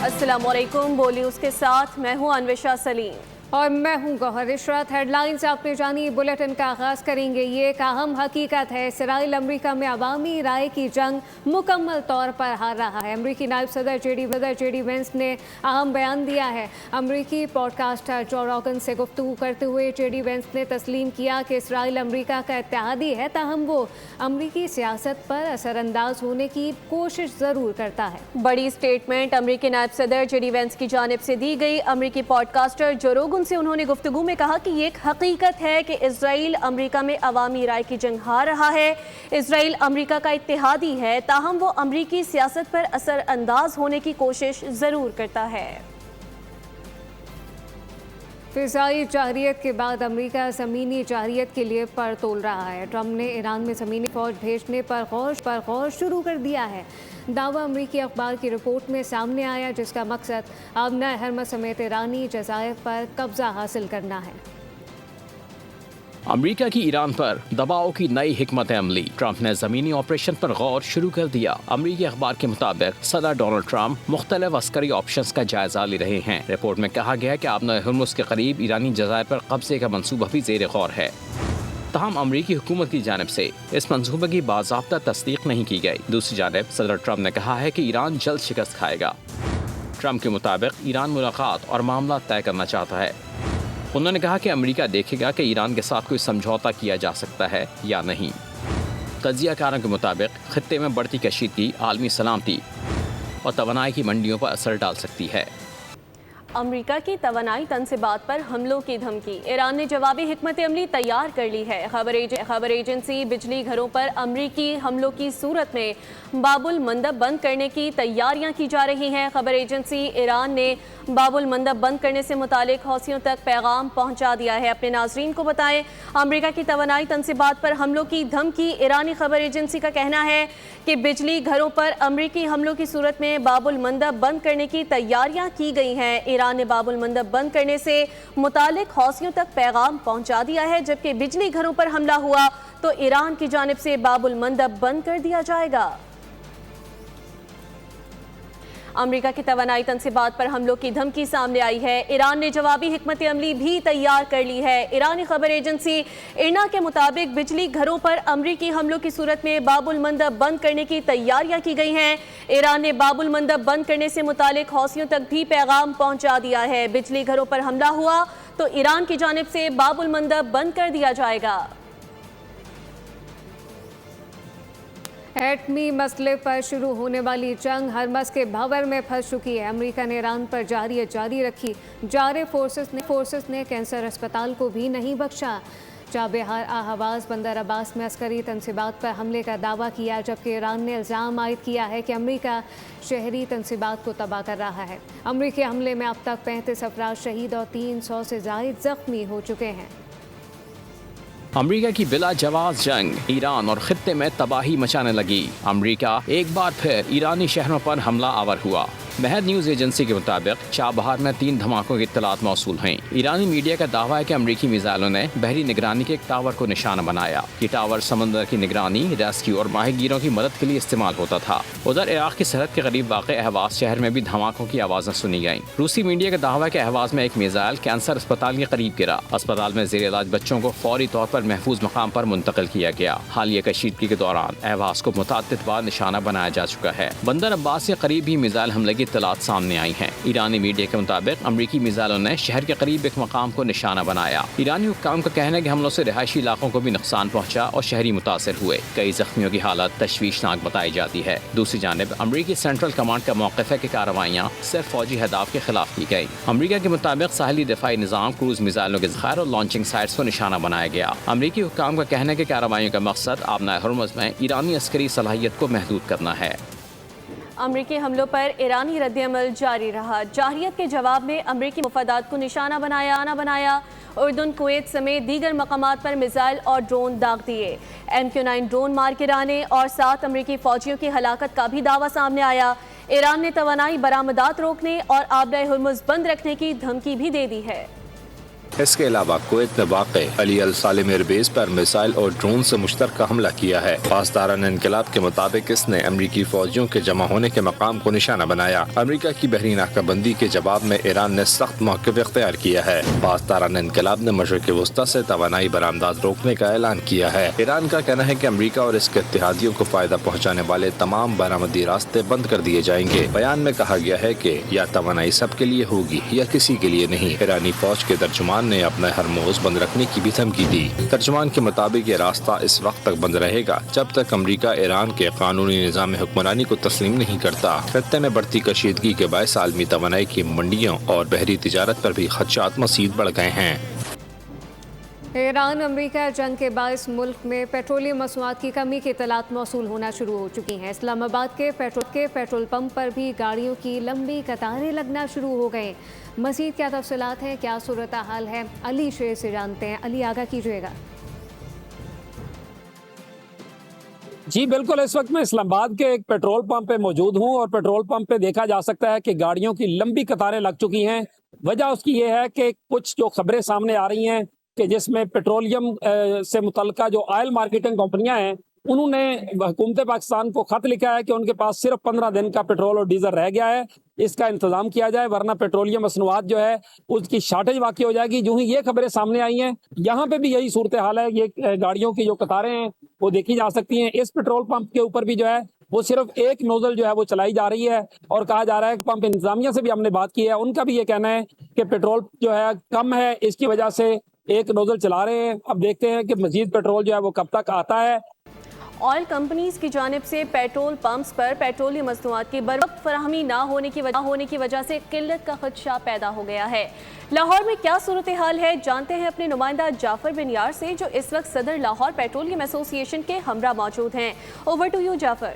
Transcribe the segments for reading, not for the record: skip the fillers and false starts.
अस्सलाम वालेकुम। बोली उसके साथ मैं हूँ अन्वेशा सलीम और मैं हूं गौहर इशरत। हेडलाइंस आपने जानी, बुलेटिन का आगाज़ करेंगे। ये एक अहम हकीकत है, इसराइल अमरीका में अवामी राय की जंग मुकम्मल तौर पर हार रहा है। अमरीकी नायब सदर जेडी वेंस ने अहम बयान दिया है। अमरीकी पॉडकास्टर जो रॉगन से गुफ्तगू करते हुए जेडी वेंस ने तस्लीम किया कि इसराइल अमरीका का इत्तेहादी है, ताहम वो अमरीकी सियासत पर असरअंदाज होने की कोशिश ज़रूर करता है। बड़ी स्टेटमेंट अमरीकी नायब सदर जेडी वेंस की जानिब से दी गई। अमरीकी पॉडकास्टर जो रोगन से उन्होंने गुफ्तगू में कहा कि ये एक हकीकत है कि इजराइल अमरीका में अवामी राय की जंग हार रहा है। इजराइल अमरीका का इत्तेहादी है, ताहम वो अमरीकी सियासत पर असर अंदाज होने की कोशिश ज़रूर करता है। फ़िज़ाई जारियत के बाद अमरीका ज़मीनी जारियत के लिए पर तोल रहा है। ट्रंप ने ईरान में ज़मीनी फ़ौज भेजने पर गौर शुरू कर दिया है। दावा अमरीकी अखबार की रिपोर्ट में सामने आया, जिसका मकसद आबना हरमस समेत ईरानी जज़ायर पर कब्ज़ा हासिल करना है। अमरीका की ईरान पर दबाव की नई हिकमत अमली। ट्रंप ने ज़मीनी ऑपरेशन पर गौर शुरू कर दिया। अमरीकी अखबार के मुताबिक सदर डोनाल्ड ट्रंप मुख्तलिफ अस्करी ऑप्शंस का जायजा ले रहे हैं। रिपोर्ट में कहा गया कि आबना हरमुज़ के करीब ईरानी जज़ायर पर कब्जे का मंसूबा भी ज़ेर गौर है। तहम अमरीकी हुकूमत की जानिब से इस मंसूबे की बाज़ाब्ता तस्दीक नहीं की गई। दूसरी जानिब सदर ट्रंप ने कहा है कि ईरान जल्द शिकस्त खाएगा। ट्रंप के मुताबिक ईरान मुलाकात और मामला तय करना चाहता है। उन्होंने कहा कि अमेरिका देखेगा कि ईरान के साथ कोई समझौता किया जा सकता है या नहीं। तज्ज़ियाकारों के मुताबिक खित्ते में बढ़ती कशीदगी आलमी सलामती और तवानाई की मंडियों पर असर डाल सकती है। अमरीका की तवानाई तनसीबात पर हमलों की धमकी। ईरान ने जवाबी हिकमत अमली तैयार कर ली है। खबर एजेंसी बिजली घरों पर अमरीकी हमलों की सूरत में बाबुल मंदब बंद करने की तैयारियां की जा रही हैं। खबर एजेंसी ईरान ने बाबुल मंदब बंद करने से मुतालिक हौसियों तक पैगाम पहुंचा दिया है। अपने नाजरीन को बताएं, अमरीका की तवानाई तनसीबात पर हमलों की धमकी। ईरानी खबर एजेंसी का कहना है कि बिजली घरों पर अमरीकी हमलों की सूरत में बाबुल मंदब बंद करने की तैयारियां की गई हैं। ईरान ने बाबुल मंदब बंद करने से मुतालिक हौसियों तक पैगाम पहुंचा दिया है। जबकि बिजली घरों पर हमला हुआ तो ईरान की जानिब से बाबुल मंदब बंद कर दिया जाएगा। अमरीका की तवानाई तनसीबात पर हमलों की धमकी सामने आई है। ईरान ने जवाबी हिकमत अमली भी तैयार कर ली है। ईरानी खबर एजेंसी इरना के मुताबिक बिजली घरों पर अमरीकी हमलों की सूरत में बाबुल मंदब बंद करने की तैयारियां की गई हैं। ईरान ने बाबुल मंदब बंद करने से मुतालिक हौसियों तक भी पैगाम पहुंचा दिया है। बिजली घरों पर हमला हुआ तो ईरान की जानिब से बाबुल मंदब बंद कर दिया जाएगा। एटमी मसले पर शुरू होने वाली जंग हरमस के भंवर में फंस चुकी है। अमेरिका ने ईरान पर जारी रखी। जारे फोर्सेस ने कैंसर अस्पताल को भी नहीं बख्शा। चाबहार हवाज बंदर अब्बास में अस्करी तनसीबात पर हमले का दावा किया, जबकि ईरान ने इल्ज़ाम आयद किया है कि अमेरिका शहरी तनसीबात को तबाह कर रहा है। अमरीकी हमले में अब तक 35 अफराद शहीद और 300 से ज़ायद ज़ख्मी हो चुके हैं। अमरीका की बिला जवाब जंग ईरान और खित्ते में तबाही मचाने लगी। अमरीका एक बार फिर ईरानी शहरों पर हमला आवर हुआ। महद न्यूज़ एजेंसी के मुताबिक चाबहार में 3 धमाकों की इत्तलात मौसूल हैं। ईरानी मीडिया का दावा है कि अमरीकी मिसाइलों ने बहरी निगरानी के एक टावर को निशाना बनाया। ये टावर समंदर की निगरानी, रेस्क्यू और माहीगीरों की मदद के लिए इस्तेमाल होता था। उधर इराक की सरहद के करीब वाक़े अहवाज़ शहर में भी धमाकों की आवाज़ें सुनी गईं। रूसी मीडिया का दावा है कि अहवाज़ में एक मिसाइल कैंसर अस्पताल के करीब गिरा। अस्पताल में ज़ेर इलाज बच्चों को फौरी तौर पर महफूज मकाम पर मुंतकिल किया गया। हालिया कशीदगी के दौरान अहवाज़ को मुतअद्दिद बार निशाना बनाया जा चुका है। बंदर अब्बास के करीब भी मिसाइल हमले की इत्तलात सामने आई हैं। ईरानी मीडिया के मुताबिक अमरीकी मिसाइलों ने शहर के करीब एक मकाम को निशाना बनाया। ईरानी हुक्काम का कहना है कि हमलों से रिहायशी इलाकों को भी नुकसान पहुंचा और शहरी मुतासर हुए। कई जख्मियों की हालत तशवीशनाक बताई जाती है। दूसरी जानिब अमरीकी सेंट्रल कमांड का मौक़िफ़ है कि कार्रवाइयाँ सिर्फ फौजी अहदाफ के खिलाफ की गई। अमरीका के मुताबिक साहली दिफाई निज़ाम, क्रूज मिसाइलों के ज़खायर और लॉन्चिंग साइट्स को निशाना बनाया गया। अमरीकी हुक्काम का कहना है कि कार्रवाइयों का मकसद आबना हरमुज़ में ईरानी अस्करी सलाहियत को महदूद करना है। अमरीकी हमलों पर ईरानी रद्दअमल जारी रहा। जारहियत के जवाब में अमरीकी मुफादात को निशाना बनाया। उर्दन, कुवैत समेत दीगर मकामात पर मिसाइल और ड्रोन दाग दिए। MQ-9 ड्रोन मार गिराने और 7 अमरीकी फौजियों की हलाकत का भी दावा सामने आया। ईरान ने तवानाई बरामदात रोकने और आबना हरमुज़ बंद रखने की धमकी भी दे दी है। اس کے علاوہ کویت میں واقع علی السالم ایئر بیس پر میزائل اور ڈرون سے مشترکہ حملہ کیا ہے۔ پاسداران انقلاب کے مطابق اس نے امریکی فوجیوں کے جمع ہونے کے مقام کو نشانہ بنایا۔ امریکہ کی بحری ناکہ بندی کے جواب میں ایران نے سخت موقف اختیار کیا ہے۔ پاسداران انقلاب نے مشرق وسطی سے توانائی برآمدات روکنے کا اعلان کیا ہے۔ ایران کا کہنا ہے کہ امریکہ اور اس کے اتحادیوں کو فائدہ پہنچانے والے تمام برآمدی راستے بند کر دیے جائیں گے۔ بیان میں کہا گیا ہے کہ یا توانائی سب کے لیے ہوگی یا کسی کے لیے نہیں۔ ایرانی فوج کے ترجمان نے اپنا ہرموز بند رکھنے کی بھی دھمکی دی۔ ترجمان کے مطابق یہ راستہ اس وقت تک بند رہے گا جب تک امریکہ ایران کے قانونی نظام حکمرانی کو تسلیم نہیں کرتا۔ خطے میں بڑھتی کشیدگی کے باعث عالمی توانائی کی منڈیوں اور بحری تجارت پر بھی خدشات مزید بڑھ گئے ہیں۔ ایران امریکہ جنگ کے باعث ملک میں پیٹرولیم مصنوعات کی کمی کی اطلاعات موصول ہونا شروع ہو چکی ہیں۔ اسلام آباد کے پیٹرول پمپ پر بھی گاڑیوں کی لمبی قطاریں لگنا شروع ہو گئے۔ مزید کیا تفصیلات ہیں، کیا صورتحال ہے، علی شیر سے جانتے ہیں۔ علی، آگاہ کیجیے گا۔ جی بالکل، اس وقت میں اسلام آباد کے ایک پیٹرول پمپ پہ موجود ہوں اور پیٹرول پمپ پہ دیکھا جا سکتا ہے کہ گاڑیوں کی لمبی قطاریں لگ چکی ہیں۔ وجہ اس کی یہ ہے کہ کچھ جو خبریں سامنے آ رہی ہیں کہ جس میں پیٹرولیم سے متعلقہ جو آئل مارکیٹنگ کمپنیاں ہیں انہوں نے حکومت پاکستان کو خط لکھا ہے کہ ان کے پاس صرف 15 دن کا پیٹرول اور ڈیزل رہ گیا ہے، اس کا انتظام کیا جائے ورنہ پیٹرولیم مصنوعات جو ہے اس کی شارٹیج واقع ہو جائے گی۔ جو ہی یہ خبریں سامنے آئی ہیں یہاں پہ بھی یہی صورتحال ہے۔ یہ گاڑیوں کی جو قطاریں ہیں وہ دیکھی جا سکتی ہیں۔ اس پیٹرول پمپ کے اوپر بھی جو ہے وہ صرف ایک نوزل جو ہے وہ چلائی جا رہی ہے اور کہا جا رہا ہے کہ پمپ انتظامیہ سے بھی ہم نے بات کی ہے، ان کا بھی یہ کہنا ہے کہ پیٹرول جو ہے کم ہے، اس کی وجہ سے ایک نوزل چلا رہے ہیں۔ اب دیکھتے ہیں کہ مزید پیٹرول جو ہے وہ کب تک آتا ہے۔ آئل کمپنیز کی جانب سے پیٹرول پمپس پر پیٹرولی مصنوعات کی بروقت فراہمی نہ ہونے کی وجہ سے قلت کا خدشہ پیدا ہو گیا ہے۔ لاہور میں کیا صورتحال ہے، جانتے ہیں اپنے نمائندہ جعفر بن یار سے جو اس وقت صدر لاہور پیٹرولیم ایسوسی ایشن کے ہمراہ موجود ہیں۔ اوور ٹو یو جعفر۔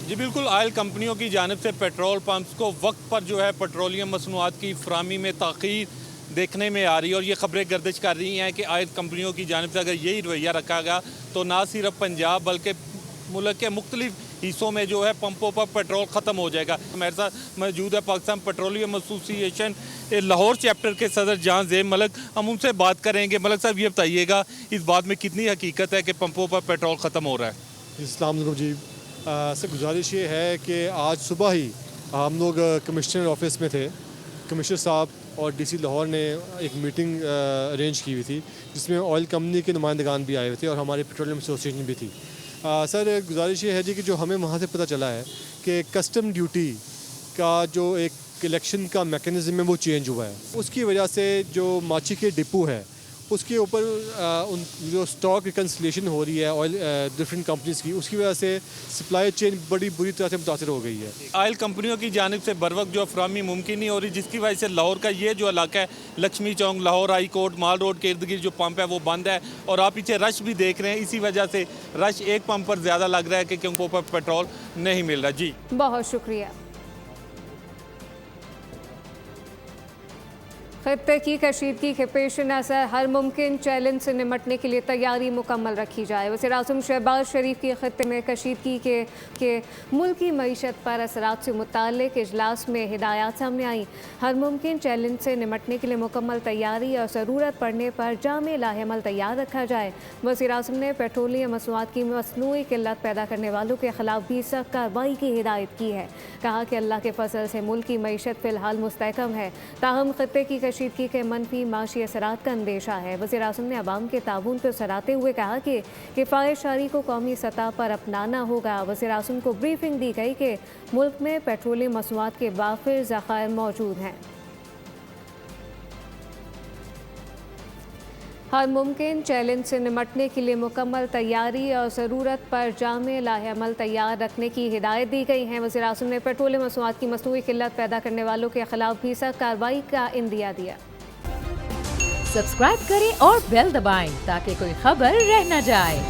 جی بالکل، آئل کمپنیوں کی جانب سے پیٹرول پمپس کو وقت پر جو ہے پیٹرولیم مصنوعات کی فراہمی میں تاخیر دیکھنے میں آ رہی ہے اور یہ خبریں گردش کر رہی ہیں کہ آئل کمپنیوں کی جانب سے اگر یہی رویہ رکھا گیا تو نہ صرف پنجاب بلکہ ملک کے مختلف حصوں میں جو ہے پمپوں پر پیٹرول ختم ہو جائے گا۔ میرے ساتھ موجود ہے پاکستان پیٹرولیم ایسوسی ایشن لاہور چیپٹر کے صدر جہاں زیب ملک، ہم ان سے بات کریں گے۔ ملک صاحب، یہ بتائیے گا اس بات میں کتنی حقیقت ہے کہ پمپوں پر پیٹرول ختم ہو رہا ہے؟ السلام علیکم جی، سے گزارش یہ ہے کہ آج صبح ہی ہم لوگ کمشنر آفس میں تھے، کمشنر صاحب اور ڈی سی لاہور نے ایک میٹنگ ارینج کی ہوئی تھی جس میں آئل کمپنی کے نمائندگان بھی آئے ہوئے تھے اور ہماری پیٹرولیم ایسوسی ایشن بھی تھی۔ سر گزارش یہ ہے جی کہ جو ہمیں وہاں سے پتہ چلا ہے کہ کسٹم ڈیوٹی کا جو ایک کلیکشن کا میکینزم ہے وہ چینج ہوا ہے، اس کی وجہ سے جو ماچی کے ڈپو ہے اس کے اوپر جو سٹاک ریکنسلیشن ہو رہی ہے آئل ڈفرینٹ کمپنیز کی، اس کی وجہ سے سپلائی چین بڑی بری طرح سے متاثر ہو گئی ہے۔ آئل کمپنیوں کی جانب سے بروقت جو فراہمی ممکن نہیں ہو رہی، جس کی وجہ سے لاہور کا یہ جو علاقہ ہے لکشمی چوک، لاہور ہائی کورٹ، مال روڈ کے ارد گرد جو پمپ ہے وہ بند ہے اور آپ پیچھے رش بھی دیکھ رہے ہیں۔ اسی وجہ سے رش ایک پمپ پر زیادہ لگ رہا ہے کہ پمپوں پر پیٹرول نہیں مل رہا۔ جی بہت شکریہ۔ خطے کی کشیدگی کے پیش نظر ہر ممکن چیلنج سے نمٹنے کے لیے تیاری مکمل رکھی جائے۔ وزیر اعظم شہباز شریف کی خطے میں کشیدگی کے ملکی معیشت پر اثرات سے متعلق اجلاس میں ہدایات سامنے آئیں۔ ہر ممکن چیلنج سے نمٹنے کے لیے مکمل تیاری اور ضرورت پڑنے پر جامع لاہ عمل تیار رکھا جائے۔ وزیر اعظم نے پیٹرولیم مصنوعات کی مصنوعی قلت پیدا کرنے والوں کے خلاف بھی سخت کارروائی کی ہدایت کی ہے۔ کہا کہ اللہ کے فضل سے ملکی معیشت فی الحال مستحکم ہے، تاہم خطے کی کشیدگی کے منفی معاشی اثرات کا اندیشہ ہے۔ وزیر اعظم نے عوام کے تعاون کو سراہتے ہوئے کہا کہ کفایت شاری کو قومی سطح پر اپنانا ہوگا۔ وزیر اعظم کو بریفنگ دی گئی کہ ملک میں پیٹرولیم مصنوعات کے وافر ذخائر موجود ہیں۔ ہر ممکن چیلنج سے نمٹنے کے لیے مکمل تیاری اور ضرورت پر جامع لاہ عمل تیار رکھنے کی ہدایت دی گئی ہے۔ وزیر اعظم نے پیٹرولیم مصنوعات کی مصنوعی قلت پیدا کرنے والوں کے خلاف بھی سخت کارروائی کا عندیہ دیا۔ سبسکرائب کریں اور بیل دبائیں تاکہ کوئی خبر رہ نہ جائے۔